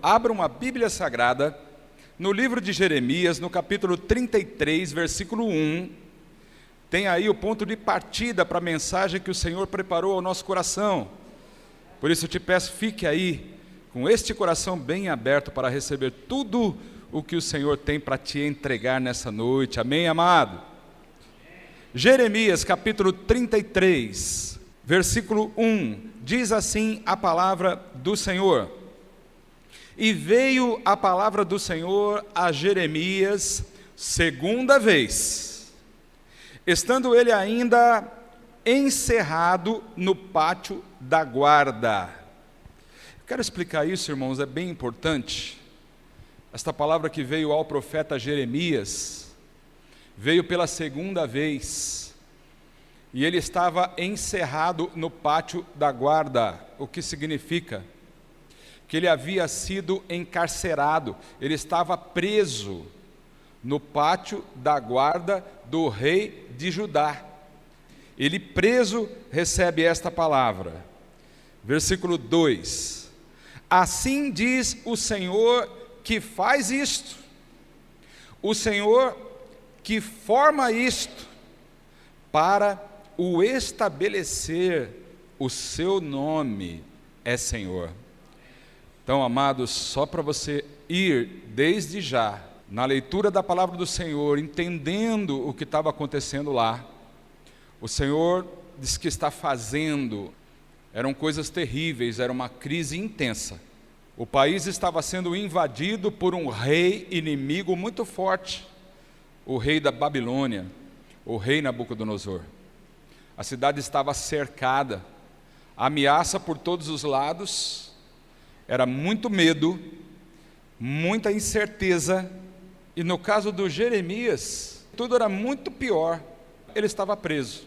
abram a Bíblia Sagrada no livro de Jeremias, no capítulo 33, versículo 1. Tem aí o ponto de partida para a mensagem que o Senhor preparou ao nosso coração. Por isso eu te peço, fique aí com este coração bem aberto para receber tudo o que o Senhor tem para te entregar nessa noite. Amém, amado? Jeremias capítulo 33, versículo 1, diz assim a palavra do Senhor: E veio a palavra do Senhor a Jeremias segunda vez, estando ele ainda encerrado no pátio da guarda. Quero explicar isso, irmãos, é bem importante. Esta palavra que veio ao profeta Jeremias, veio pela segunda vez, e ele estava encerrado no pátio da guarda. O que significa? Que ele havia sido encarcerado, ele estava preso no pátio da guarda do rei de Judá. Ele preso recebe esta palavra. Versículo 2: Assim diz o Senhor que faz isto, o Senhor que forma isto, para o estabelecer, o seu nome é Senhor. Então, amados, só para você ir desde já na leitura da palavra do Senhor, entendendo o que estava acontecendo lá, o Senhor diz que está fazendo, eram coisas terríveis, era uma crise intensa. O país estava sendo invadido por um rei inimigo muito forte, o rei da Babilônia, o rei Nabucodonosor. A cidade estava cercada, ameaça por todos os lados, era muito medo, muita incerteza, e no caso do Jeremias, tudo era muito pior, ele estava preso.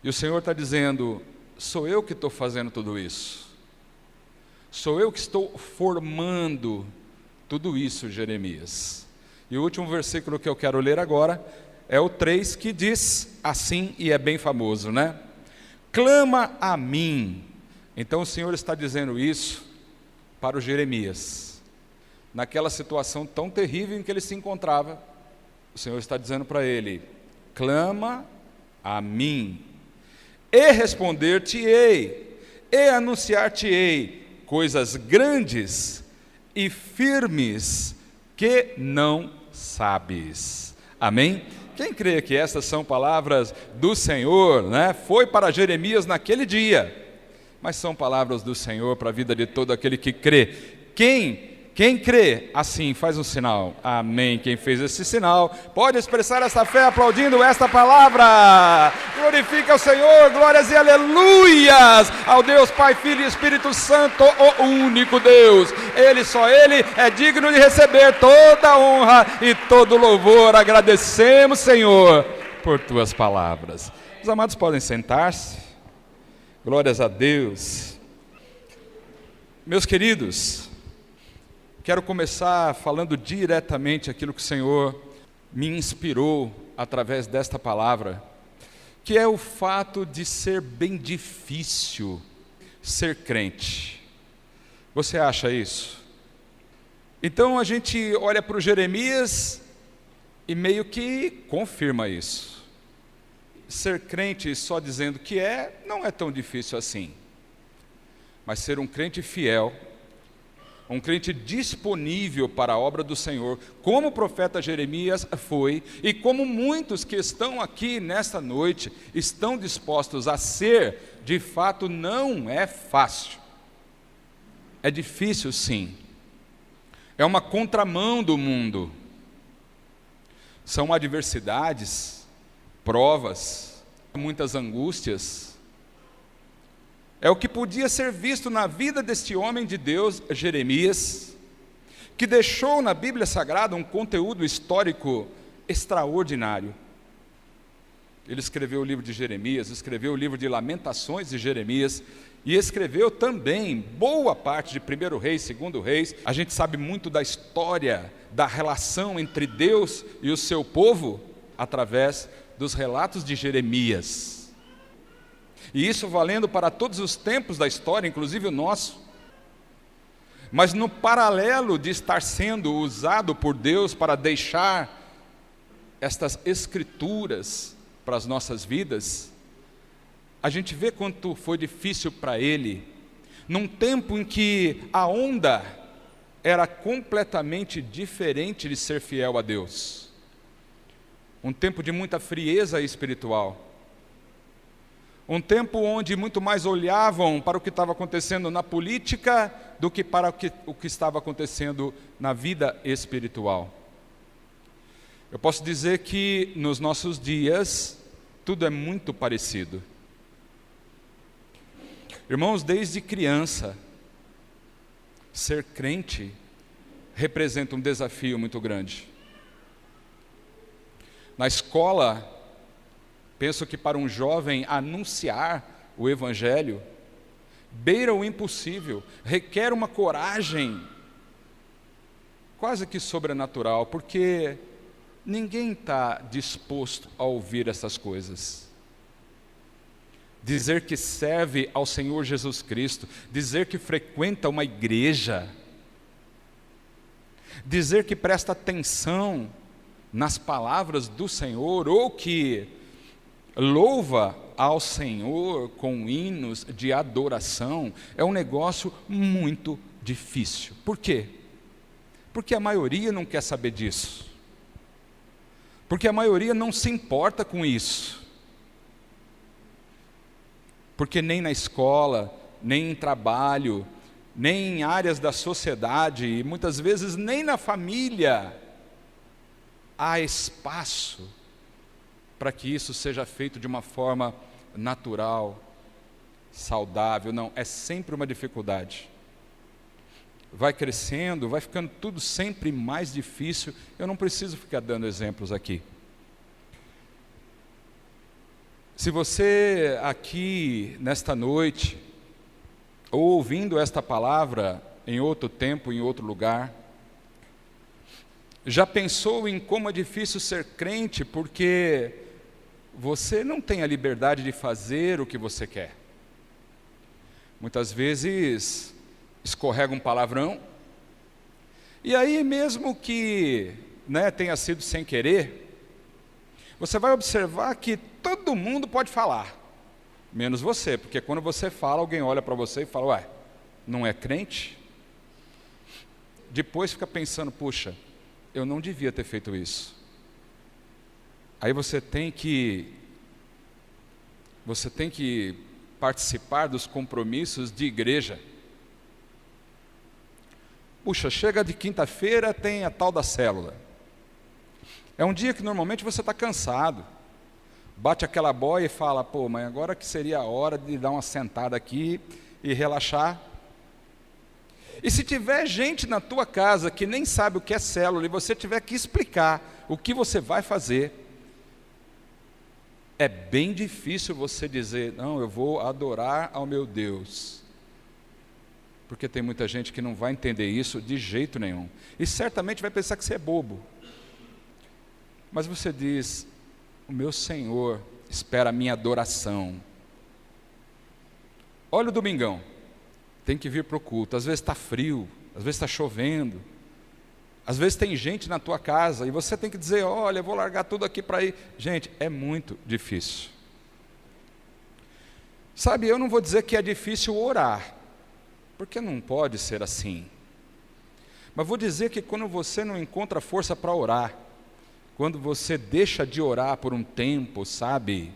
E o Senhor está dizendo: sou eu que estou fazendo tudo isso, sou eu que estou formando tudo isso, Jeremias. E o último versículo que eu quero ler agora é o 3, que diz assim, e é bem famoso, né? Clama a mim. Então o Senhor está dizendo isso para o Jeremias, naquela situação tão terrível em que ele se encontrava. O Senhor está dizendo para ele: clama a mim, e responder-te-ei, e anunciar-te-ei coisas grandes e firmes que não sabes. Amém? Quem crê que essas são palavras do Senhor, né? Foi para Jeremias naquele dia, mas são palavras do Senhor para a vida de todo aquele que crê. Quem crê, assim, faz um sinal. Amém. Quem fez esse sinal, pode expressar essa fé aplaudindo esta palavra. Glorifica o Senhor, glórias e aleluias ao Deus Pai, Filho e Espírito Santo, o único Deus. Só Ele é digno de receber toda a honra e todo o louvor. Agradecemos, Senhor, por Tuas palavras. Os amados podem sentar-se. Glórias a Deus. Meus queridos, quero começar falando diretamente aquilo que o Senhor me inspirou através desta palavra, que é o fato de ser bem difícil ser crente. Você acha isso? Então a gente olha para o Jeremias e meio que confirma isso. Ser crente só dizendo que não é tão difícil assim. Mas ser um crente fiel, um crente disponível para a obra do Senhor, como o profeta Jeremias foi, e como muitos que estão aqui nesta noite estão dispostos a ser, de fato não é fácil. É difícil, sim. É uma contramão do mundo. São adversidades, provas, muitas angústias. É o que podia ser visto na vida deste homem de Deus, Jeremias, que deixou na Bíblia Sagrada um conteúdo histórico extraordinário. Ele escreveu o livro de Jeremias, escreveu o livro de Lamentações de Jeremias, e escreveu também boa parte de 1 Reis, 2 Reis. A gente sabe muito da história, da relação entre Deus e o seu povo, através dos relatos de Jeremias. E isso valendo para todos os tempos da história, inclusive o nosso. Mas no paralelo de estar sendo usado por Deus para deixar estas escrituras para as nossas vidas, a gente vê quanto foi difícil para ele, num tempo em que a onda era completamente diferente de ser fiel a Deus. Um tempo de muita frieza espiritual. Um tempo onde muito mais olhavam para o que estava acontecendo na política do que para o que estava acontecendo na vida espiritual. Eu posso dizer que nos nossos dias tudo é muito parecido. Irmãos, desde criança, ser crente representa um desafio muito grande. Na escola, penso que para um jovem anunciar o Evangelho beira o impossível, requer uma coragem quase que sobrenatural, porque ninguém está disposto a ouvir essas coisas. Dizer que serve ao Senhor Jesus Cristo, dizer que frequenta uma igreja, dizer que presta atenção nas palavras do Senhor, ou que louva ao Senhor com hinos de adoração, é um negócio muito difícil. Por quê? Porque a maioria não quer saber disso. Porque a maioria não se importa com isso. Porque nem na escola, nem em trabalho, nem em áreas da sociedade, e muitas vezes nem na família, há espaço para que isso seja feito de uma forma natural, saudável. Não, é sempre uma dificuldade. Vai crescendo, vai ficando tudo sempre mais difícil. Eu não preciso ficar dando exemplos aqui. Se você aqui, nesta noite, ou ouvindo esta palavra em outro tempo, em outro lugar, já pensou em como é difícil ser crente porque você não tem a liberdade de fazer o que você quer? Muitas vezes escorrega um palavrão, e aí mesmo que tenha sido sem querer, você vai observar que todo mundo pode falar, menos você, porque quando você fala, alguém olha para você e fala, ué, não é crente? Depois fica pensando, puxa, eu não devia ter feito isso. Aí você tem que participar dos compromissos de igreja. Puxa, chega de quinta-feira, tem a tal da célula. É um dia que normalmente você está cansado. Bate aquela boia e fala, pô, mas agora que seria a hora de dar uma sentada aqui e relaxar. E se tiver gente na tua casa que nem sabe o que é célula e você tiver que explicar o que você vai fazer, é bem difícil você dizer, não, eu vou adorar ao meu Deus. Porque tem muita gente que não vai entender isso de jeito nenhum. E certamente vai pensar que você é bobo. Mas você diz, o meu Senhor espera a minha adoração. Olha o domingão. Tem que vir para o culto. Às vezes está frio, às vezes está chovendo. Às vezes tem gente na tua casa e você tem que dizer, olha, eu vou largar tudo aqui para ir. Gente, é muito difícil. Sabe, eu não vou dizer que é difícil orar, porque não pode ser assim. Mas vou dizer que quando você não encontra força para orar, quando você deixa de orar por um tempo, sabe?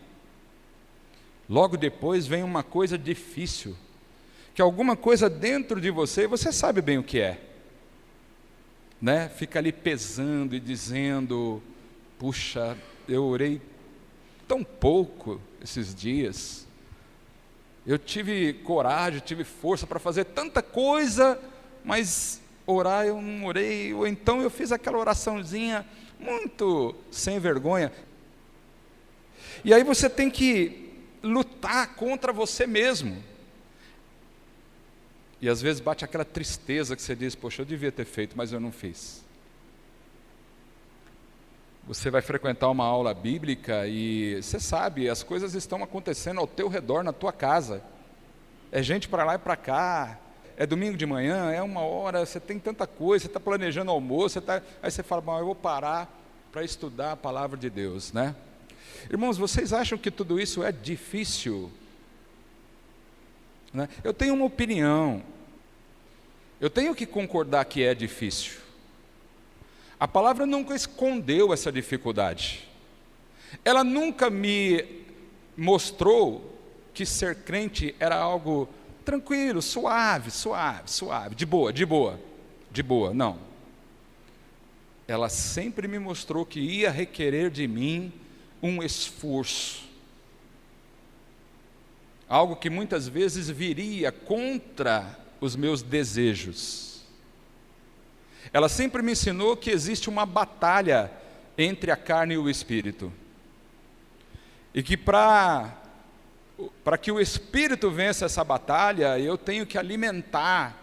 Logo depois vem uma coisa difícil, que alguma coisa dentro de você, você sabe bem o que é, fica ali pesando e dizendo, puxa, eu orei tão pouco esses dias, eu tive coragem, tive força para fazer tanta coisa, mas orar eu não orei, ou então eu fiz aquela oraçãozinha muito sem vergonha. E aí você tem que lutar contra você mesmo. E às vezes bate aquela tristeza que você diz, poxa, eu devia ter feito, mas eu não fiz. Você vai frequentar uma aula bíblica e você sabe, as coisas estão acontecendo ao teu redor, na tua casa. É gente para lá e para cá, é domingo de manhã, é 1 hora, você tem tanta coisa, você está planejando almoço, aí você fala, bom, eu vou parar para estudar a palavra de Deus, né? Irmãos, vocês acham que tudo isso é difícil? Né? Eu tenho uma opinião, eu tenho que concordar que é difícil. A palavra nunca escondeu essa dificuldade, ela nunca me mostrou que ser crente era algo tranquilo, suave, de boa, não. Ela sempre me mostrou que ia requerer de mim um esforço, algo que muitas vezes viria contra os meus desejos. Ela sempre me ensinou que existe uma batalha entre a carne e o espírito, e que para que o espírito vença essa batalha, eu tenho que alimentar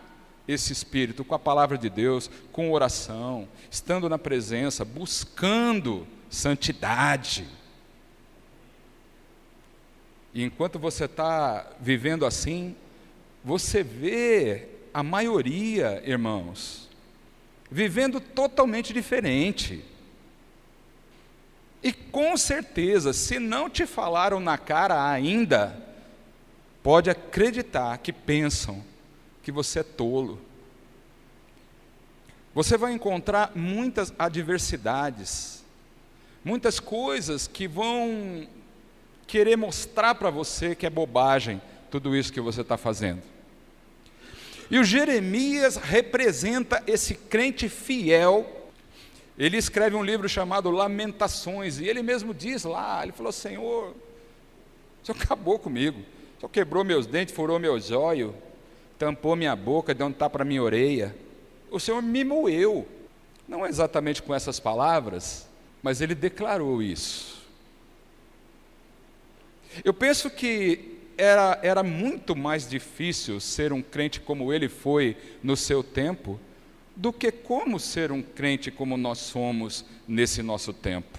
esse espírito com a palavra de Deus, com oração, estando na presença, buscando santidade. E enquanto você está vivendo assim, você vê a maioria, irmãos, vivendo totalmente diferente. E com certeza, se não te falaram na cara ainda, pode acreditar que pensam que você é tolo. Você vai encontrar muitas adversidades, muitas coisas que vão querer mostrar para você que é bobagem tudo isso que você está fazendo. E o Jeremias representa esse crente fiel. Ele escreve um livro chamado Lamentações, e ele mesmo diz lá, ele falou, Senhor, o Senhor acabou comigo, o Senhor quebrou meus dentes, furou meus olhos, tampou minha boca, deu um tapa na minha orelha, o Senhor me moeu. Não exatamente com essas palavras, mas ele declarou isso. Eu penso que era muito mais difícil ser um crente como ele foi no seu tempo, do que como ser um crente como nós somos nesse nosso tempo.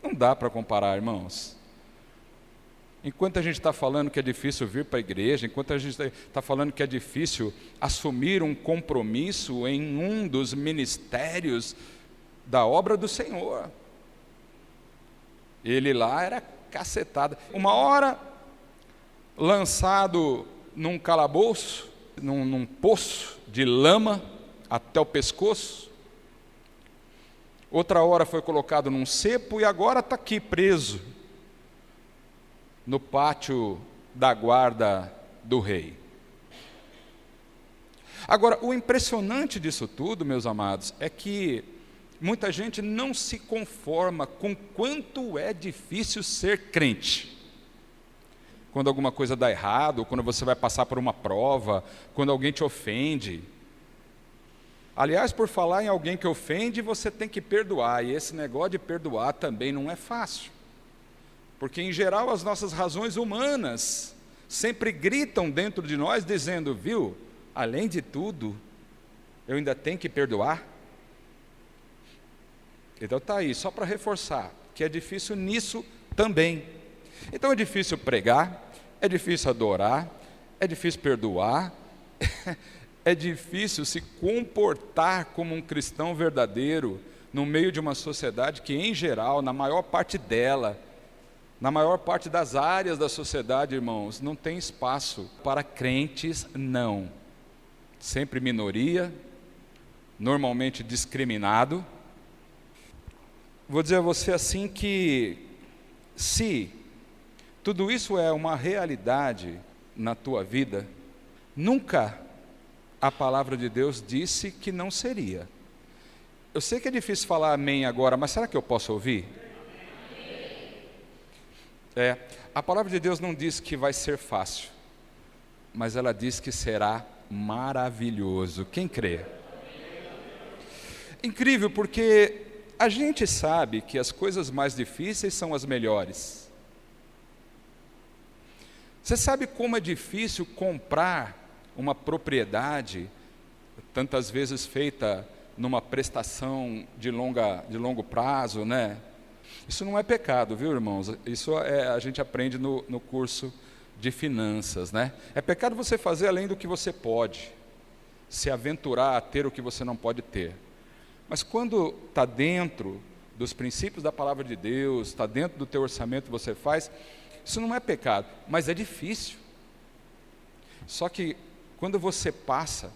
Não dá para comparar, irmãos. Enquanto a gente está falando que é difícil vir para a igreja, enquanto a gente está falando que é difícil assumir um compromisso em um dos ministérios da obra do Senhor, ele lá era cacetado. Uma hora lançado num calabouço, num poço de lama, até o pescoço, outra hora foi colocado num cepo e agora está aqui preso no pátio da guarda do rei. Agora, o impressionante disso tudo, meus amados, é que muita gente não se conforma com quanto é difícil ser crente. Quando alguma coisa dá errado, quando você vai passar por uma prova, quando alguém te ofende. Aliás, por falar em alguém que ofende, você tem que perdoar, e esse negócio de perdoar também não é fácil, porque em geral as nossas razões humanas sempre gritam dentro de nós dizendo, viu, além de tudo, eu ainda tenho que perdoar. Então está aí, só para reforçar, que é difícil nisso também. Então é difícil pregar, é difícil adorar, é difícil perdoar, é difícil se comportar como um cristão verdadeiro no meio de uma sociedade que, em geral, na maior parte dela, na maior parte das áreas da sociedade, irmãos, não tem espaço para crentes, não. Sempre minoria, normalmente discriminado. Vou dizer a você assim que, se tudo isso é uma realidade na tua vida, nunca a palavra de Deus disse que não seria. Eu sei que é difícil falar amém agora, mas será que eu posso ouvir? A palavra de Deus não diz que vai ser fácil, mas ela diz que será maravilhoso. Quem crê? Incrível, porque a gente sabe que as coisas mais difíceis são as melhores. Você sabe como é difícil comprar uma propriedade, tantas vezes feita numa prestação de longo prazo, né? Isso não é pecado, viu, irmãos? Isso a gente aprende no curso de finanças, né? É pecado você fazer além do que você pode. se aventurar a ter o que você não pode ter. Mas quando está dentro dos princípios da palavra de Deus, está dentro do teu orçamento que você faz, isso não é pecado, mas é difícil. Só que quando você passa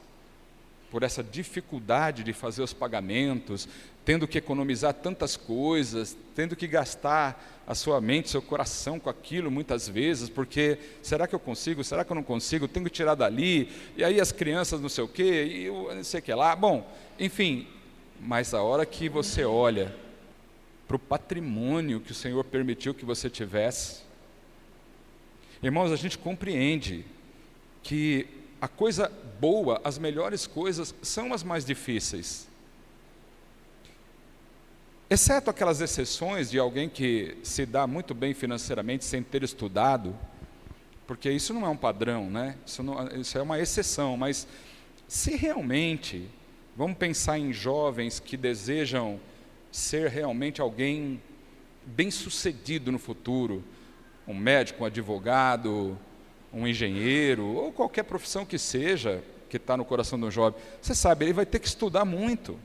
por essa dificuldade de fazer os pagamentos, tendo que economizar tantas coisas, tendo que gastar a sua mente, seu coração com aquilo muitas vezes, porque será que eu consigo, será que eu não consigo, tenho que tirar dali, e aí as crianças não sei o quê, e eu não sei o que lá, bom, enfim, mas a hora que você olha para o patrimônio que o Senhor permitiu que você tivesse, irmãos, a gente compreende que a coisa boa, as melhores coisas são as mais difíceis. Exceto aquelas exceções de alguém que se dá muito bem financeiramente sem ter estudado, porque isso não é um padrão, né? Isso é uma exceção, mas se realmente, vamos pensar em jovens que desejam ser realmente alguém bem-sucedido no futuro, um médico, um advogado, um engenheiro, ou qualquer profissão que seja, que está no coração do jovem, você sabe, ele vai ter que estudar muito.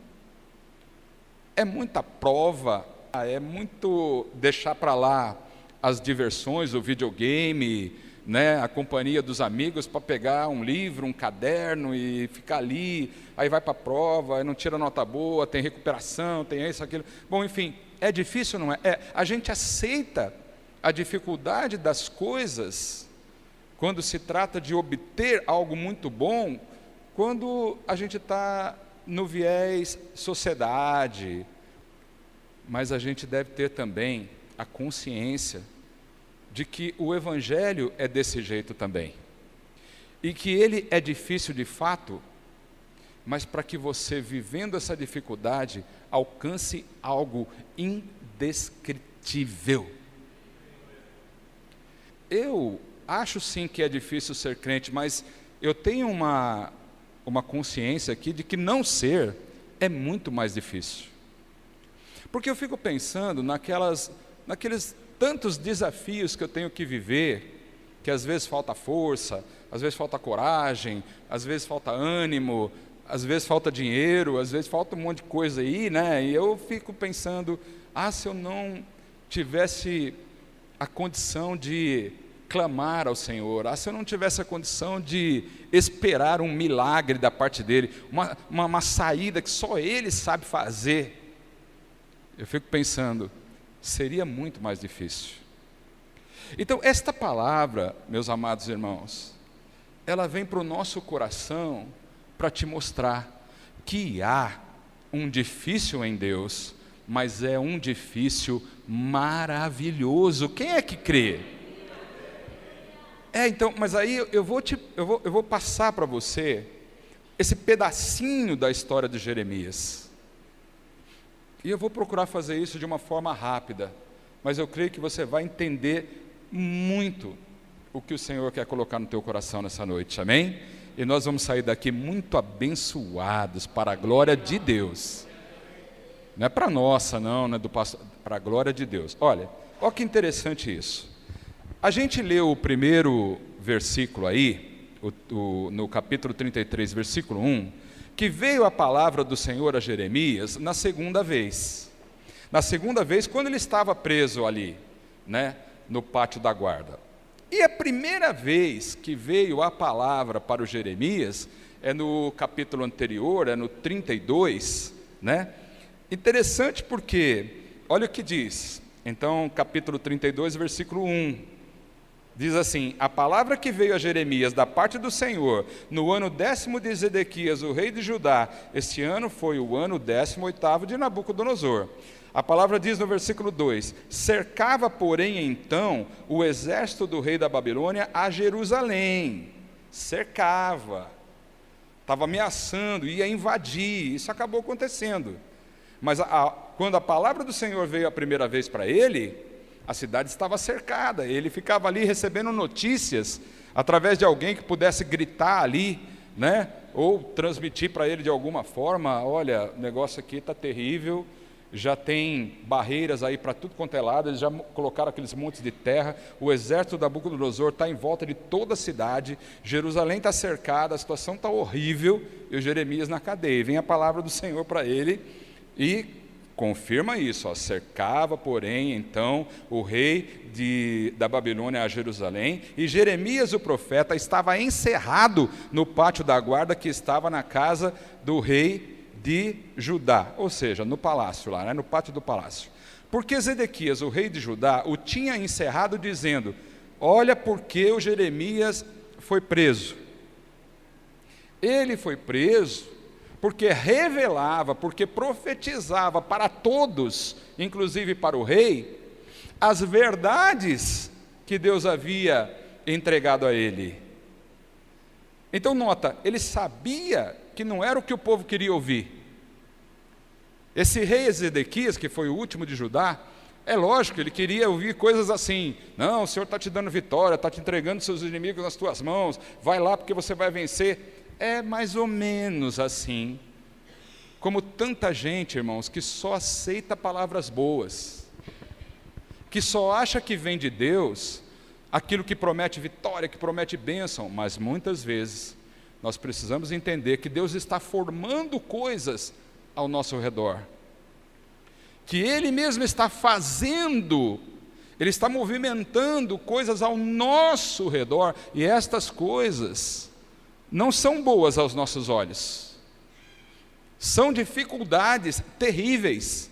É muita prova, é muito deixar para lá as diversões, o videogame, né, a companhia dos amigos para pegar um livro, um caderno e ficar ali, aí vai para a prova, aí não tira nota boa, tem recuperação, tem isso, aquilo. Bom, enfim, é difícil, não é? A gente aceita a dificuldade das coisas quando se trata de obter algo muito bom, quando a gente está no viés sociedade, mas a gente deve ter também a consciência de que o Evangelho é desse jeito também, e que ele é difícil de fato, mas para que você, vivendo essa dificuldade, alcance algo indescritível. Eu acho sim que é difícil ser crente, mas eu tenho uma consciência aqui de que não ser é muito mais difícil. Porque eu fico pensando naqueles tantos desafios que eu tenho que viver, que às vezes falta força, às vezes falta coragem, às vezes falta ânimo, às vezes falta dinheiro, às vezes falta um monte de coisa aí, né? E eu fico pensando, se eu não tivesse a condição de clamar ao Senhor, se eu não tivesse a condição de esperar um milagre da parte dele, uma saída que só ele sabe fazer, eu fico pensando, seria muito mais difícil. Então, esta palavra, meus amados irmãos, ela vem para o nosso coração para te mostrar que há um difícil em Deus, mas é um difícil maravilhoso. Quem é que crê? Então, mas aí eu vou passar para você esse pedacinho da história de Jeremias. E eu vou procurar fazer isso de uma forma rápida, mas eu creio que você vai entender muito o que o Senhor quer colocar no teu coração nessa noite, amém? E nós vamos sair daqui muito abençoados para a glória de Deus. Não é para nossa, não é para a glória de Deus. Olha que interessante isso. A gente leu o primeiro versículo aí, no capítulo 33, versículo 1, que veio a palavra do Senhor a Jeremias na segunda vez. Na segunda vez, quando ele estava preso ali, né, no pátio da guarda. E a primeira vez que veio a palavra para o Jeremias é no capítulo anterior, é no 32, né? Interessante porque, olha o que diz. Então, capítulo 32, versículo 1. Diz assim: a palavra que veio a Jeremias da parte do Senhor no ano 10º de Zedequias, o rei de Judá. Este ano foi o ano 18º de Nabucodonosor. A palavra diz no versículo 2: cercava, porém, então o exército do rei da Babilônia a Jerusalém. Cercava, estava ameaçando, ia invadir. Isso acabou acontecendo. Mas quando a palavra do Senhor veio a primeira vez para ele, a cidade estava cercada, ele ficava ali recebendo notícias, através de alguém que pudesse gritar ali, né? Ou transmitir para ele de alguma forma: olha, o negócio aqui está terrível, já tem barreiras aí para tudo quanto é lado, eles já colocaram aqueles montes de terra, o exército da Nabucodonosor está em volta de toda a cidade, Jerusalém está cercada, a situação está horrível, e o Jeremias na cadeia. Vem a palavra do Senhor para ele e confirma isso, cercava, porém, então, o rei da Babilônia a Jerusalém, e Jeremias, o profeta, estava encerrado no pátio da guarda que estava na casa do rei de Judá, ou seja, no palácio lá, no pátio do palácio. Porque Zedequias, o rei de Judá, o tinha encerrado dizendo: olha porque o Jeremias foi preso. Ele foi preso porque revelava, porque profetizava para todos, inclusive para o rei, as verdades que Deus havia entregado a ele. Então nota, ele sabia que não era o que o povo queria ouvir. Esse rei Zedequias, que foi o último de Judá, é lógico, ele queria ouvir coisas assim: não, o Senhor está te dando vitória, está te entregando seus inimigos nas tuas mãos, vai lá porque você vai vencer. É mais ou menos assim, como tanta gente, irmãos, que só aceita palavras boas, que só acha que vem de Deus aquilo que promete vitória, que promete bênção, mas muitas vezes nós precisamos entender que Deus está formando coisas ao nosso redor, que Ele mesmo está fazendo, Ele está movimentando coisas ao nosso redor, e estas coisas não são boas aos nossos olhos, são dificuldades terríveis.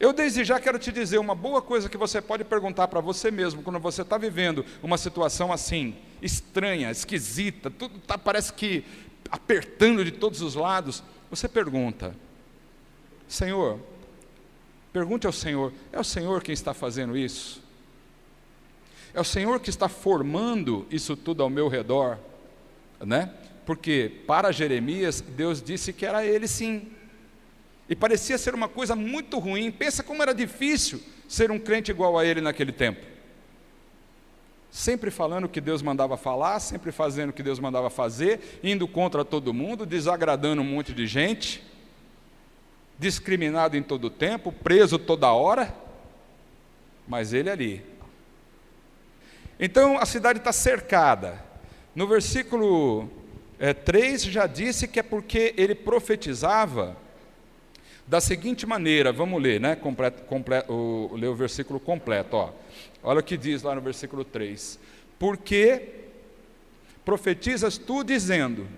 Eu desde já quero te dizer uma boa coisa que você pode perguntar para você mesmo, quando você está vivendo uma situação assim, estranha, esquisita, tudo parece que apertando de todos os lados. Você pergunta: Senhor, pergunte ao Senhor, é o Senhor quem está fazendo isso? É o Senhor que está formando isso tudo ao meu redor, né? Porque para Jeremias, Deus disse que era ele sim, e parecia ser uma coisa muito ruim. Pensa como era difícil ser um crente igual a ele naquele tempo, sempre falando o que Deus mandava falar, sempre fazendo o que Deus mandava fazer, indo contra todo mundo, desagradando um monte de gente, discriminado em todo o tempo, preso toda hora, mas ele ali. Então a cidade está cercada. No versículo 3 já disse que é porque ele profetizava da seguinte maneira. Vamos ler, né? Ler o versículo completo. Olha o que diz lá no versículo 3. Porque profetizas tu dizendo.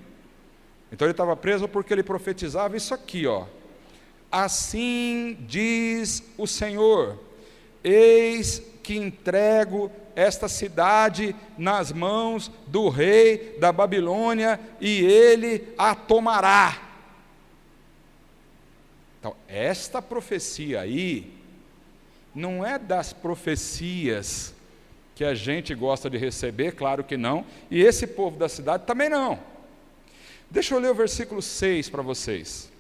Então ele estava preso porque ele profetizava isso aqui, assim diz o Senhor: eis que entrego esta cidade nas mãos do rei da Babilônia, e ele a tomará. Então, esta profecia aí, não é das profecias que a gente gosta de receber, claro que não, e esse povo da cidade também não. Deixa eu ler o versículo 6 para vocês.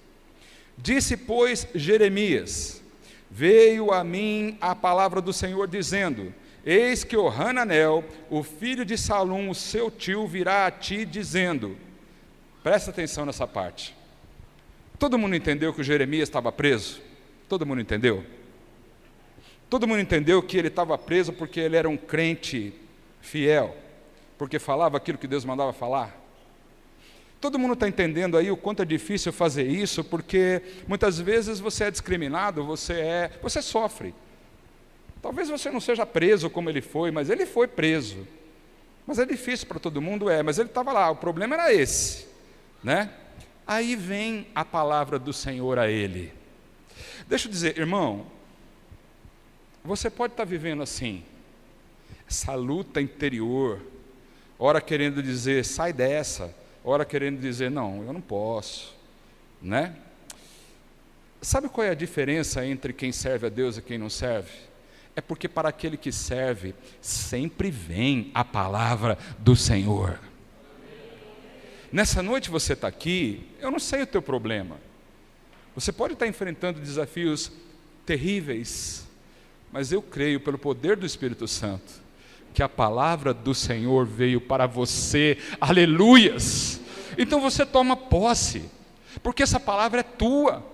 Disse, pois, Jeremias: veio a mim a palavra do Senhor dizendo: eis que o Hananel, o filho de Salum, o seu tio, virá a ti dizendo. Presta atenção nessa parte. Todo mundo entendeu que o Jeremias estava preso? Todo mundo entendeu? Todo mundo entendeu que ele estava preso porque ele era um crente fiel, porque falava aquilo que Deus mandava falar? Todo mundo está entendendo aí o quanto é difícil fazer isso, porque muitas vezes você é discriminado, você sofre. Talvez você não seja preso como ele foi, mas ele foi preso. Mas é difícil para todo mundo, mas ele estava lá, o problema era esse, né? Aí vem a palavra do Senhor a ele. Deixa eu dizer, irmão, você pode estar vivendo assim, essa luta interior, ora querendo dizer, sai dessa, ora querendo dizer, não, eu não posso, né? Sabe qual é a diferença entre quem serve a Deus e quem não serve? É porque para aquele que serve, sempre vem a palavra do Senhor. Nessa noite você está aqui, eu não sei o teu problema. Você pode estar enfrentando desafios terríveis, mas eu creio pelo poder do Espírito Santo, que a palavra do Senhor veio para você, aleluias. Então você toma posse, porque essa palavra é tua.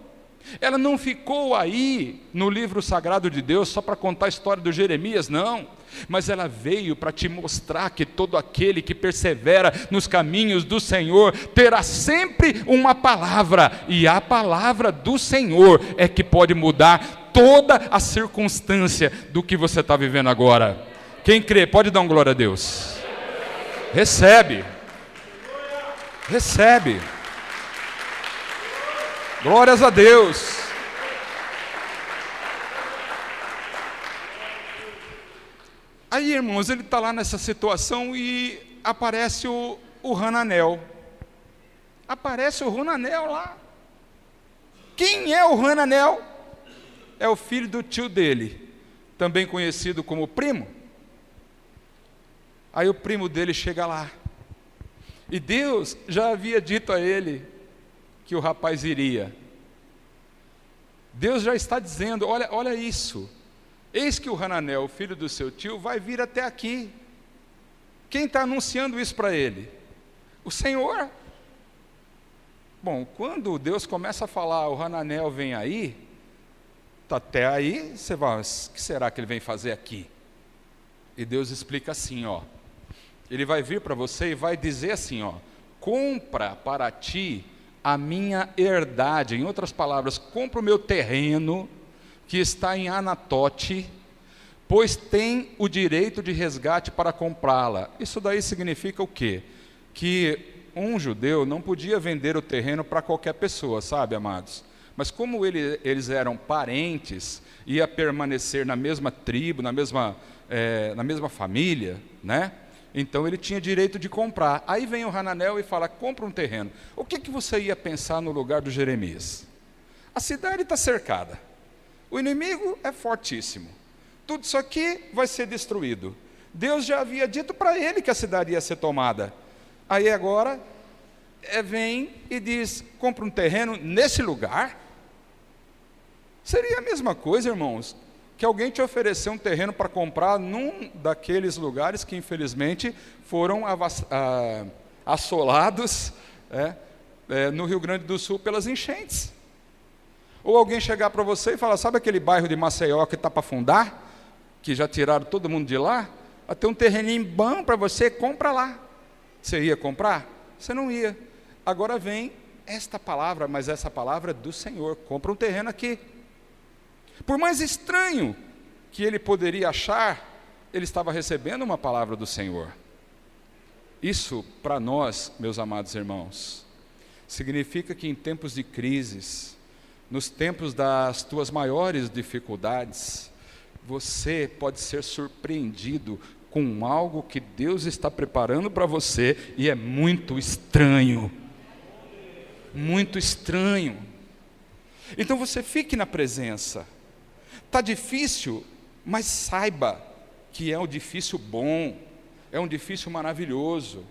Ela não ficou aí no livro sagrado de Deus só para contar a história do Jeremias, não. Mas ela veio para te mostrar que todo aquele que persevera nos caminhos do Senhor terá sempre uma palavra, e a palavra do Senhor é que pode mudar toda a circunstância do que você está vivendo agora. Quem crê, pode dar um glória a Deus. Recebe. Recebe. Glórias a Deus. Aí, irmãos, ele está lá nessa situação e aparece o Hananel. Aparece o Hananel lá. Quem é o Hananel? É o filho do tio dele, também conhecido como primo. Aí o primo dele chega lá. E Deus já havia dito a ele que o rapaz iria. Deus já está dizendo, olha isso. Eis que o Hananel, o filho do seu tio, vai vir até aqui. Quem está anunciando isso para ele? O Senhor. Bom, quando Deus começa a falar, o Hananel vem aí, até aí, você vai, o que será que ele vem fazer aqui? E Deus explica assim, ó. Ele vai vir para você e vai dizer assim, ó: compra para ti a minha herdade. Em outras palavras, compra o meu terreno que está em Anatote, pois tem o direito de resgate para comprá-la. Isso daí significa o quê? Que um judeu não podia vender o terreno para qualquer pessoa, sabe, amados? Mas como eles eram parentes, ia permanecer na mesma tribo, na mesma família, né? Então ele tinha direito de comprar. Aí vem o Hananel e fala, compra um terreno. O que você ia pensar no lugar do Jeremias? A cidade está cercada. O inimigo é fortíssimo. Tudo isso aqui vai ser destruído. Deus já havia dito para ele que a cidade ia ser tomada. Aí agora, vem e diz, compra um terreno nesse lugar? Seria a mesma coisa, irmãos, que alguém te oferecer um terreno para comprar num daqueles lugares que infelizmente foram assolados no Rio Grande do Sul pelas enchentes. Ou alguém chegar para você e falar, sabe aquele bairro de Maceió que está para afundar? Que já tiraram todo mundo de lá? Vai ter um terreninho bom para você, compra lá. Você ia comprar? Você não ia. Agora vem esta palavra, mas essa palavra é do Senhor. Compra um terreno aqui. Por mais estranho que ele poderia achar, ele estava recebendo uma palavra do Senhor. Isso, para nós, meus amados irmãos, significa que em tempos de crises, nos tempos das tuas maiores dificuldades, você pode ser surpreendido com algo que Deus está preparando para você e é muito estranho. Muito estranho. Então você fique na presença. Está difícil, mas saiba que é um difícil bom, é um difícil maravilhoso.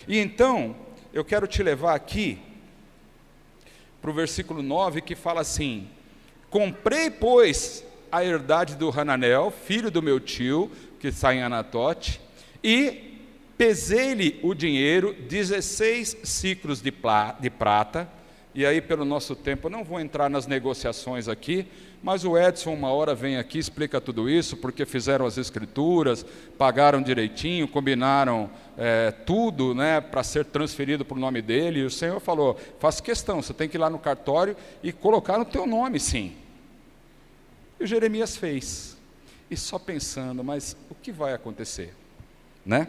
E então, eu quero te levar aqui para o versículo 9, que fala assim: comprei, pois, a herdade do Hananel, filho do meu tio, que está em Anatote, e pesei-lhe o dinheiro, 16 ciclos de prata. E aí, pelo nosso tempo, eu não vou entrar nas negociações aqui, mas o Edson uma hora vem aqui, explica tudo isso, porque fizeram as escrituras, pagaram direitinho, combinaram tudo, né, para ser transferido para o nome dele, e o Senhor falou, faz questão, você tem que ir lá no cartório e colocar no teu nome, sim. E o Jeremias fez, e só pensando, mas o que vai acontecer? Né?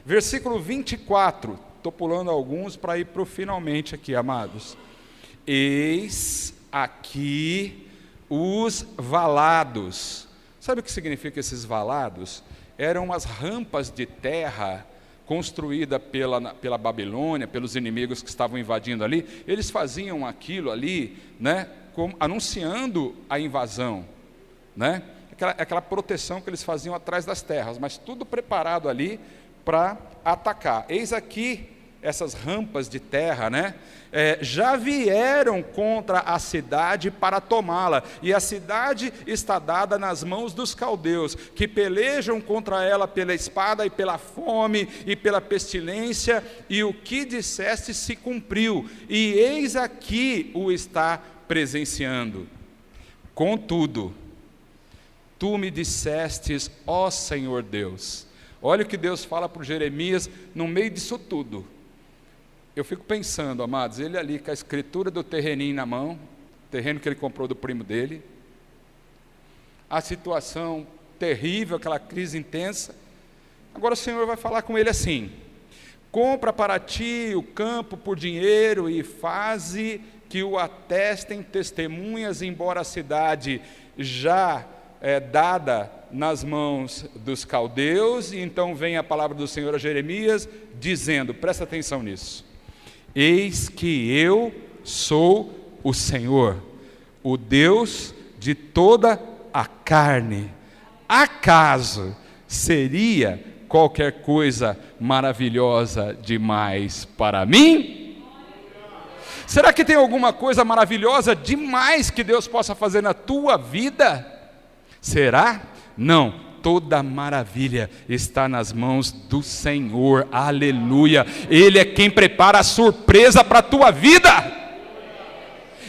Versículo 24, estou pulando alguns para ir para o finalmente aqui, amados. Eis aqui os valados. Sabe o que significa esses valados? Eram as rampas de terra construída pela Babilônia, pelos inimigos que estavam invadindo ali. Eles faziam aquilo ali, né, anunciando a invasão, né? Aquela proteção que eles faziam atrás das terras, mas tudo preparado ali para atacar. Eis aqui essas rampas de terra, né? Já vieram contra a cidade para tomá-la, e a cidade está dada nas mãos dos caldeus, que pelejam contra ela pela espada e pela fome e pela pestilência, e o que disseste se cumpriu, e eis aqui o está presenciando. Contudo, tu me dissestes, ó Senhor Deus. Olha o que Deus fala para Jeremias no meio disso tudo. Eu fico pensando, amados, ele ali com a escritura do terreninho na mão, terreno que ele comprou do primo dele, a situação terrível, aquela crise intensa. Agora o Senhor vai falar com ele assim: compra para ti o campo por dinheiro e faze que o atestem testemunhas, embora a cidade já dada nas mãos dos caldeus. E então vem a palavra do Senhor a Jeremias, dizendo, presta atenção nisso: eis que eu sou o Senhor, o Deus de toda a carne. Acaso seria qualquer coisa maravilhosa demais para mim? Será que tem alguma coisa maravilhosa demais que Deus possa fazer na tua vida? Será? Não, toda maravilha está nas mãos do Senhor, aleluia. Ele é quem prepara a surpresa para a tua vida.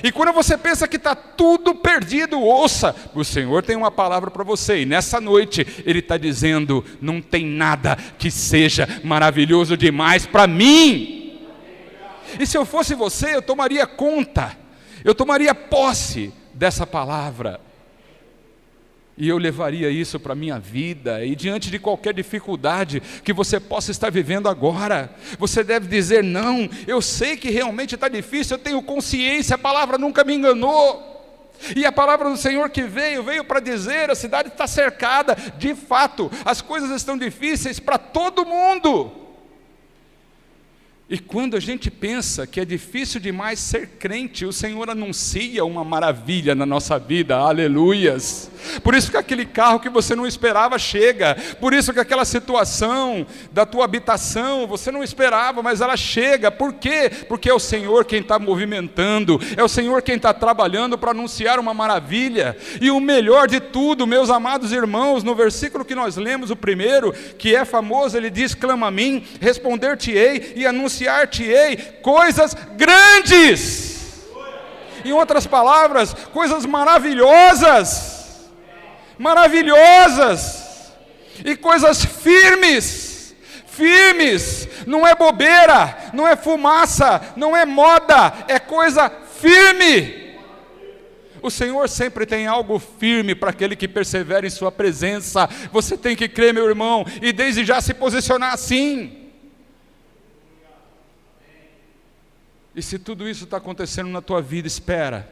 E quando você pensa que está tudo perdido, ouça, o Senhor tem uma palavra para você, e nessa noite Ele está dizendo, não tem nada que seja maravilhoso demais para mim. E se eu fosse você, eu tomaria conta, eu tomaria posse dessa palavra, e eu levaria isso para a minha vida. E diante de qualquer dificuldade que você possa estar vivendo agora, você deve dizer, não, eu sei que realmente está difícil, eu tenho consciência, a palavra nunca me enganou. E a palavra do Senhor que veio para dizer, a cidade está cercada, de fato, as coisas estão difíceis para todo mundo. E quando a gente pensa que é difícil demais ser crente, o Senhor anuncia uma maravilha na nossa vida, aleluias. Por isso que aquele carro que você não esperava chega, por isso que aquela situação da tua habitação, você não esperava, mas ela chega. Por quê? Porque é o Senhor quem está movimentando, é o Senhor quem está trabalhando para anunciar uma maravilha. E o melhor de tudo, meus amados irmãos, no versículo que nós lemos, o primeiro, que é famoso, ele diz, clama a mim, responder-te-ei e anunciar-te-ei coisas grandes. Em outras palavras, coisas maravilhosas, e coisas firmes, não é bobeira, não é fumaça, não é moda, é coisa firme. O Senhor sempre tem algo firme para aquele que persevera em sua presença. Você tem que crer, meu irmão, e desde já se posicionar assim. E se tudo isso está acontecendo na tua vida, espera,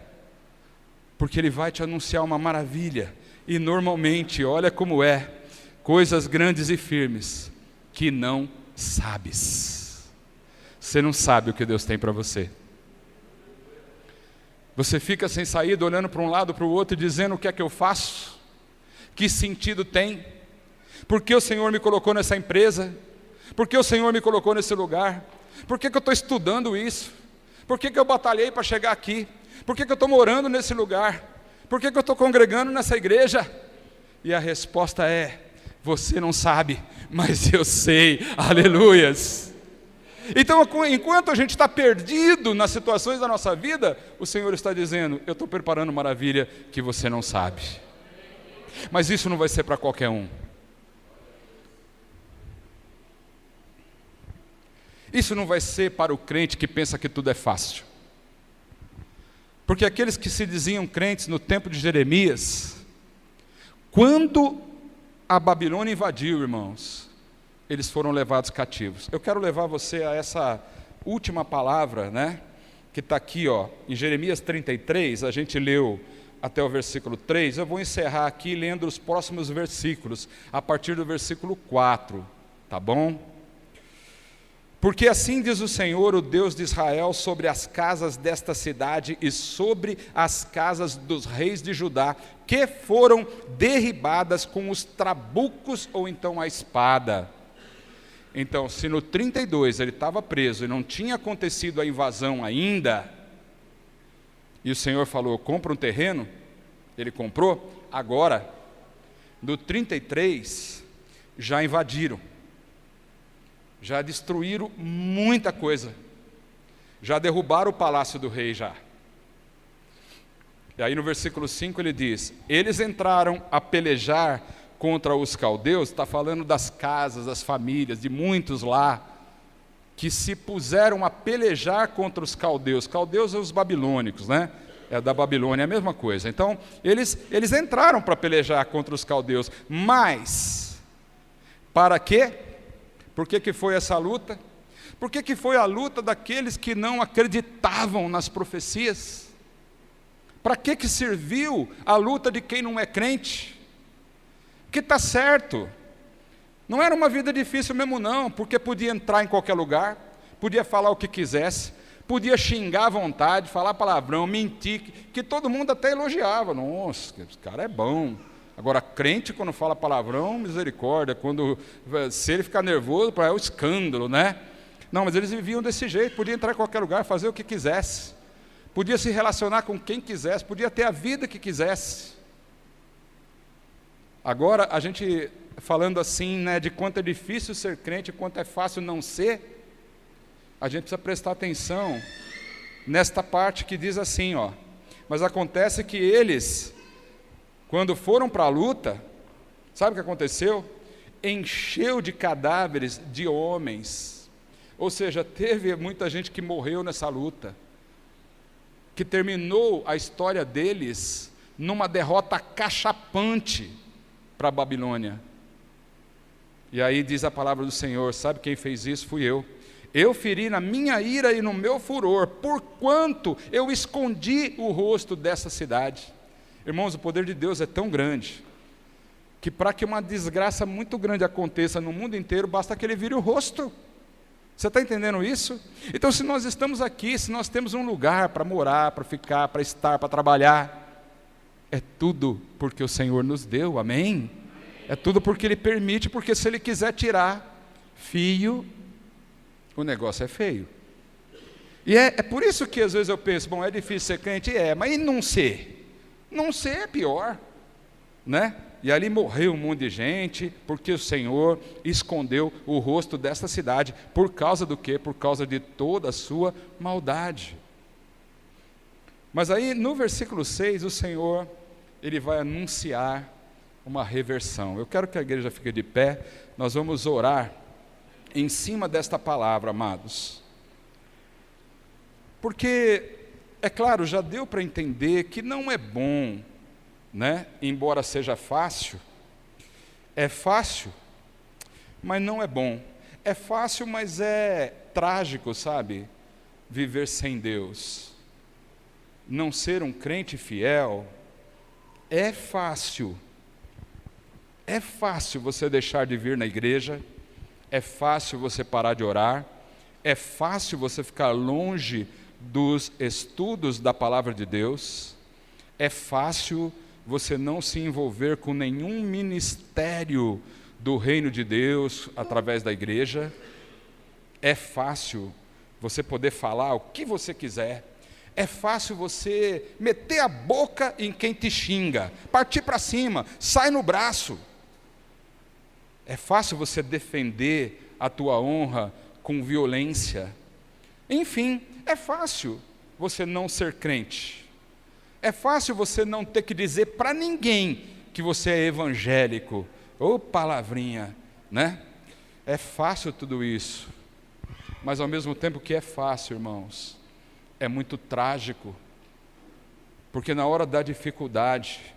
porque Ele vai te anunciar uma maravilha. E normalmente, olha como é, coisas grandes e firmes, que não sabes. Você não sabe o que Deus tem para você. Você fica sem saída, olhando para um lado, para o outro, e dizendo, o que é que eu faço? Que sentido tem? Por que o Senhor me colocou nessa empresa? Por que o Senhor me colocou nesse lugar? Por que eu estou estudando isso? Por que eu batalhei para chegar aqui? Por que eu estou morando nesse lugar? Por que eu estou congregando nessa igreja? E a resposta é, você não sabe, mas eu sei, aleluias. Então, enquanto a gente está perdido nas situações da nossa vida, o Senhor está dizendo, eu estou preparando maravilha que você não sabe. Mas isso não vai ser para qualquer um. Isso não vai ser para o crente que pensa que tudo é fácil. Porque aqueles que se diziam crentes no tempo de Jeremias, quando a Babilônia invadiu, irmãos, eles foram levados cativos. Eu quero levar você a essa última palavra, né, que está aqui, em Jeremias 33, a gente leu até o versículo 3, eu vou encerrar aqui lendo os próximos versículos, a partir do versículo 4, tá bom? Porque assim diz o Senhor, o Deus de Israel, sobre as casas desta cidade e sobre as casas dos reis de Judá, que foram derribadas com os trabucos ou então a espada. Então, se no 32 ele estava preso e não tinha acontecido a invasão ainda, e o Senhor falou, compra um terreno, ele comprou, agora, no 33, já invadiram. Já destruíram muita coisa, já derrubaram o palácio do rei já. E aí no versículo 5 ele diz: eles entraram a pelejar contra os caldeus. Está falando das casas, das famílias, de muitos lá, que se puseram a pelejar contra os caldeus. Caldeus são os babilônicos, né? É da Babilônia, é a mesma coisa. Então, eles entraram para pelejar contra os caldeus. Mas, para quê? Por que foi essa luta? Por que foi a luta daqueles que não acreditavam nas profecias? Para que serviu a luta de quem não é crente? Que está certo. Não era uma vida difícil mesmo não, porque podia entrar em qualquer lugar, podia falar o que quisesse, podia xingar à vontade, falar palavrão, mentir, que todo mundo até elogiava. Nossa, esse cara é bom. Agora, crente, quando fala palavrão, misericórdia. Se ele ficar nervoso, é o escândalo, né? Não, mas eles viviam desse jeito, podia entrar em qualquer lugar, fazer o que quisesse. Podia se relacionar com quem quisesse, podia ter a vida que quisesse. Agora, a gente falando assim, né, de quanto é difícil ser crente, quanto é fácil não ser, a gente precisa prestar atenção nesta parte que diz assim, ó: mas acontece que eles, quando foram para a luta, sabe o que aconteceu? Encheu de cadáveres de homens. Ou seja, teve muita gente que morreu nessa luta, que terminou a história deles numa derrota cachapante para a Babilônia. E aí diz a palavra do Senhor: sabe quem fez isso? Fui eu. Eu feri na minha ira e no meu furor, porquanto eu escondi o rosto dessa cidade. Irmãos, o poder de Deus é tão grande, que para que uma desgraça muito grande aconteça no mundo inteiro, basta que ele vire o rosto. Você está entendendo isso? Então, se nós estamos aqui, se nós temos um lugar para morar, para ficar, para estar, para trabalhar, é tudo porque o Senhor nos deu, amém? É tudo porque Ele permite, porque se Ele quiser tirar fio, o negócio é feio. E é por isso que às vezes eu penso, bom, é difícil ser crente? Mas e não ser? Não ser é pior, né? E ali morreu um monte de gente, porque o Senhor escondeu o rosto desta cidade. Por causa do quê? Por causa de toda a sua maldade. Mas aí no versículo 6, o Senhor, Ele vai anunciar uma reversão. Eu quero que a igreja fique de pé, nós vamos orar em cima desta palavra, amados. Porque, é claro, já deu para entender que não é bom, né? Embora seja fácil, é fácil, mas não é bom. É fácil, mas é trágico, sabe? Viver sem Deus. Não ser um crente fiel é fácil. É fácil você deixar de vir na igreja, é fácil você parar de orar, é fácil você ficar longe dos estudos da palavra de Deus, é fácil você não se envolver com nenhum ministério do reino de Deus através da igreja, é fácil você poder falar o que você quiser, é fácil você meter a boca em quem te xinga, partir para cima, sai no braço. É fácil você defender a tua honra com violência. Enfim, é fácil você não ser crente. É fácil você não ter que dizer para ninguém que você é evangélico. Ô palavrinha, né? É fácil tudo isso. Mas ao mesmo tempo que é fácil, irmãos, é muito trágico. Porque na hora da dificuldade,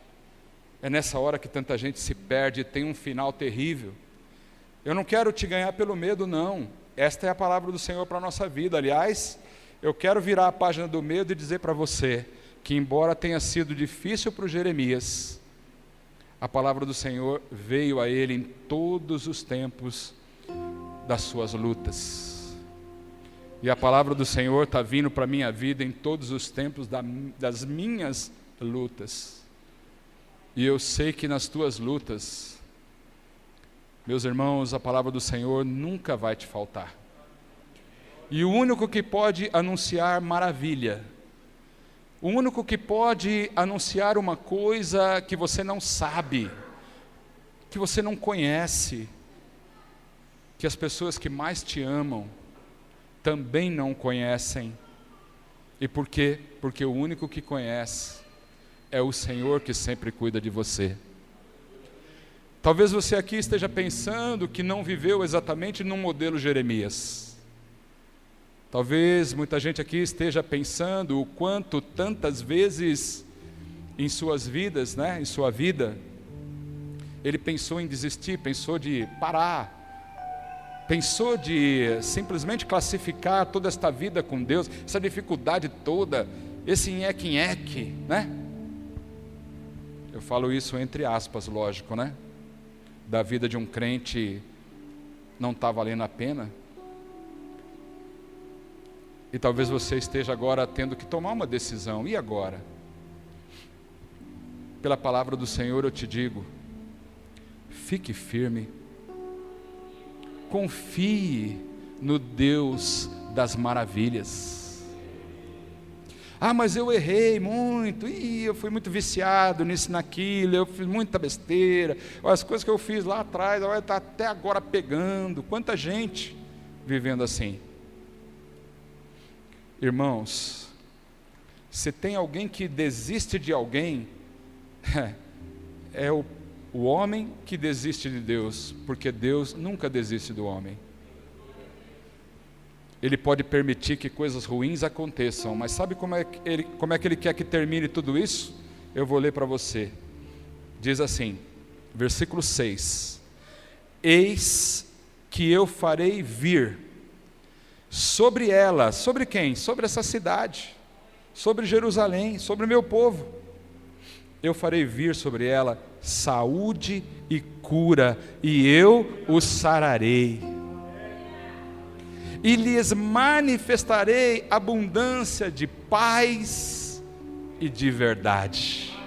é nessa hora que tanta gente se perde e tem um final terrível. Eu não quero te ganhar pelo medo, não. Esta é a palavra do Senhor para a nossa vida. Aliás, eu quero virar a página do medo e dizer para você que, embora tenha sido difícil para o Jeremias, a palavra do Senhor veio a ele em todos os tempos das suas lutas. E a palavra do Senhor está vindo para a minha vida em todos os tempos das minhas lutas. E eu sei que nas tuas lutas, meus irmãos, a palavra do Senhor nunca vai te faltar. E o único que pode anunciar maravilha, o único que pode anunciar uma coisa que você não sabe, que você não conhece, que as pessoas que mais te amam também não conhecem. E por quê? Porque o único que conhece é o Senhor que sempre cuida de você. Talvez você aqui esteja pensando que não viveu exatamente num modelo Jeremias. Talvez muita gente aqui esteja pensando o quanto tantas vezes em suas vidas, em sua vida, ele pensou em desistir, pensou de parar, pensou de simplesmente classificar toda esta vida com Deus, essa dificuldade toda, esse nheque-nheque, Eu falo isso entre aspas, lógico, Da vida de um crente não está valendo a pena. E talvez você esteja agora tendo que tomar uma decisão. E agora? Pela palavra do Senhor eu te digo, fique firme, confie no Deus das maravilhas. Mas eu errei muito, eu fui muito viciado nisso, naquilo, eu fiz muita besteira, as coisas que eu fiz lá atrás, está até agora pegando. Quanta gente vivendo assim. Irmãos, se tem alguém que desiste de alguém, é o homem que desiste de Deus, porque Deus nunca desiste do homem. Ele pode permitir que coisas ruins aconteçam, mas sabe como é que ele quer que termine tudo isso? Eu vou ler para você. Diz assim, versículo 6: Eis que eu farei vir sobre ela, sobre quem? Sobre essa cidade, sobre Jerusalém, sobre o meu povo. Eu farei vir sobre ela saúde e cura, e eu os sararei. E lhes manifestarei abundância de paz e de verdade.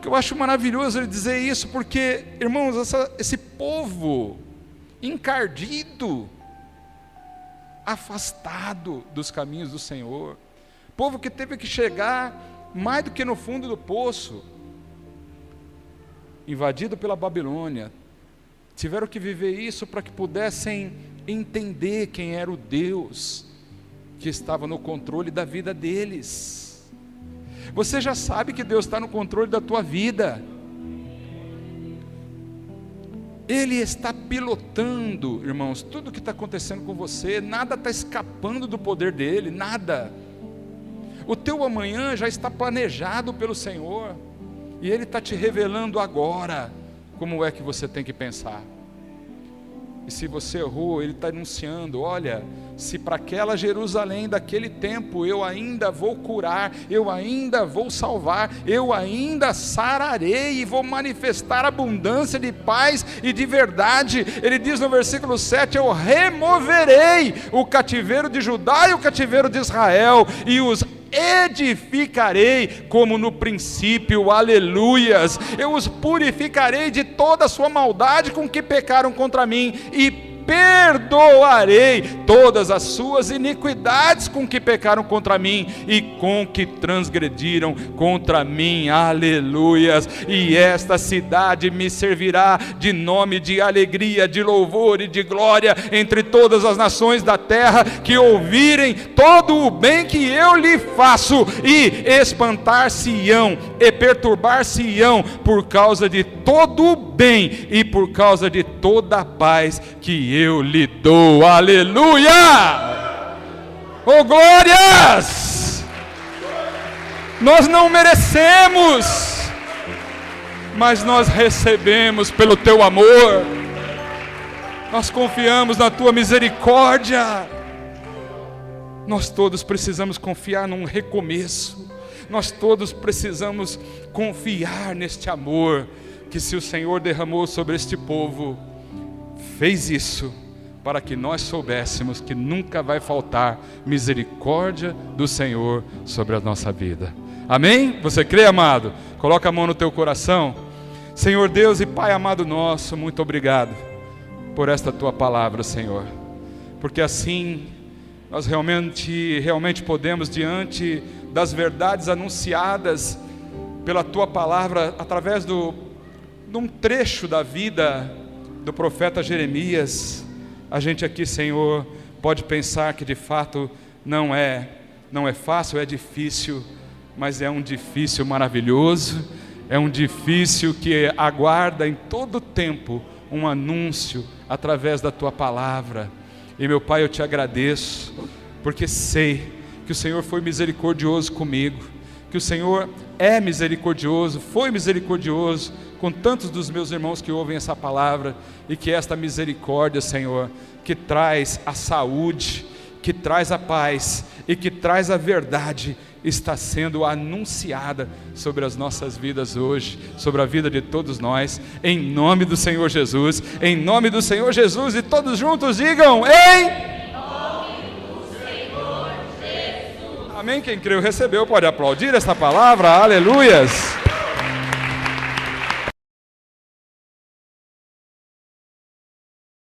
Eu acho maravilhoso ele dizer isso, porque, irmãos, esse povo encardido, afastado dos caminhos do Senhor, povo que teve que chegar mais do que no fundo do poço, invadido pela Babilônia, tiveram que viver isso para que pudessem entender quem era o Deus que estava no controle da vida deles. Você já sabe que Deus está no controle da tua vida. Ele está pilotando, irmãos, tudo que está acontecendo com você. Nada está escapando do poder dele, nada. O teu amanhã já está planejado pelo Senhor, e Ele está te revelando agora como é que você tem que pensar. E se você errou, Ele está anunciando: olha, se para aquela Jerusalém daquele tempo eu ainda vou curar, eu ainda vou salvar, eu ainda sararei e vou manifestar abundância de paz e de verdade. Ele diz no versículo 7, eu removerei o cativeiro de Judá e o cativeiro de Israel, e os edificarei como no princípio, aleluias. Eu os purificarei de toda a sua maldade com que pecaram contra mim, e perdoarei todas as suas iniquidades com que pecaram contra mim e com que transgrediram contra mim, aleluias. E esta cidade me servirá de nome de alegria, de louvor e de glória entre todas as nações da terra que ouvirem todo o bem que eu lhe faço, e espantar-se-ão e perturbar-se-ão por causa de todo o bem e por causa de toda a paz que eu lhe dou, aleluia, oh glórias. Nós não merecemos, mas nós recebemos pelo teu amor, nós confiamos na tua misericórdia. Nós todos precisamos confiar num recomeço, nós todos precisamos confiar neste amor que, se o Senhor derramou sobre este povo, fez isso para que nós soubéssemos que nunca vai faltar misericórdia do Senhor sobre a nossa vida. Amém? Você crê, amado? Coloca a mão no teu coração. Senhor Deus e Pai amado nosso, muito obrigado por esta tua palavra, Senhor, porque assim nós realmente podemos, diante das verdades anunciadas pela tua palavra, através de um trecho da vida do profeta Jeremias, a gente aqui, Senhor, pode pensar que de fato não é fácil, é difícil, mas é um difícil maravilhoso, é um difícil que aguarda em todo tempo um anúncio através da tua palavra. E meu Pai, eu te agradeço, porque sei que o Senhor foi misericordioso comigo, que o Senhor é misericordioso, foi misericordioso com tantos dos meus irmãos que ouvem essa palavra, e que esta misericórdia, Senhor, que traz a saúde, que traz a paz e que traz a verdade, está sendo anunciada sobre as nossas vidas hoje, sobre a vida de todos nós, em nome do Senhor Jesus, em nome do Senhor Jesus, e todos juntos digam, em nome do Senhor Jesus. Amém? Quem creu recebeu, pode aplaudir esta palavra, aleluias.